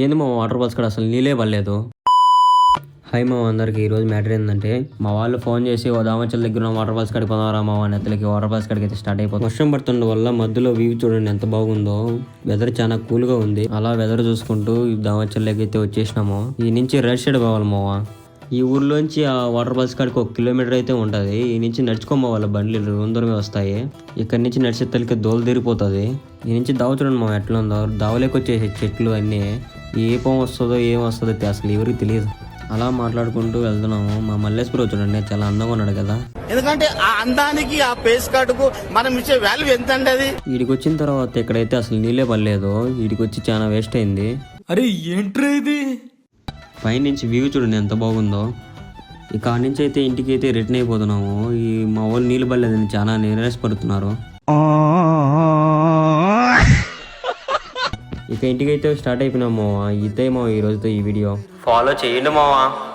ఏంది మా water falls కాడ అసలు నీళ్ళే పడలేదు. హాయ్ మా అందరికి ఈరోజు మ్యాటర్ ఏంటంటే మా వాళ్ళు ఫోన్ చేసి ఓ దామచల్ దగ్గర ఉన్న వాటర్ ఫాల్స్ కాడికి పోదారా మా నెత్తలకి వాటర్ ఫాల్స్ కాడికి అయితే స్టార్ట్ అయిపోతుంది. వర్షం పడుతుండడం వల్ల మధ్యలో వ్యూ చూడండి ఎంత బాగుందో. వెదర్ చాలా కూల్గా ఉంది. అలా వెదర్ చూసుకుంటూ ఈ దామచల్లోకి అయితే వచ్చేసినాము. ఈ నుంచి రైట్ సైడ్ పోవాలి మావా. ఈ ఊర్లోంచి ఆ వాటర్ ఫాల్స్ కాడికి 1 కిలోమీటర్ అయితే ఉంటుంది. ఈ నుంచి నడుచుకోవాలి, బండ్లు దూరమే వస్తాయి. ఇక్కడ నుంచి నడిచే తల్లికి దోలు తీరిపోతుంది. ఈ నుంచి దావ చూడండి మా ఎట్లా ఉందో. దావలోకి వచ్చేసి చెట్లు అన్నీ ఏ పాము వస్తుందో ఏం వస్తుందో అసలు ఎవరికి తెలియదు. అలా మాట్లాడుకుంటూ వెళ్తున్నాము. మా మల్లేశ్వరం చూడండి చాలా అందంగా ఉన్నాడు కదా. ఎందుకంటే ఆ అందానికి ఆ పేస్ కార్డుకు మనం ఇచ్చే వాల్యూ ఎంత అండి అది. వీడికి వచ్చిన తర్వాత ఇక్కడైతే అసలు నీళ్ళే పడలేదు. వీడికి వచ్చి చాలా వేస్ట్ అయింది. అరే ఏంట్రా ఇది? పైనుంచి వ్యూ చూడండి ఎంత బాగుందో. ఇక నుంచి అయితే ఇంటికి అయితే రిటర్న్ అయిపోతున్నాము. ఈ మా వాళ్ళు నీళ్ళు పడలేదని చాలా నిరాశపడుతున్నారు. ఇక ఇంటికి అయితే స్టార్ట్ అయిపోయినాము. ఇదే మా ఈ రోజుతో ఈ వీడియో ఫాలో చేయండి మావా.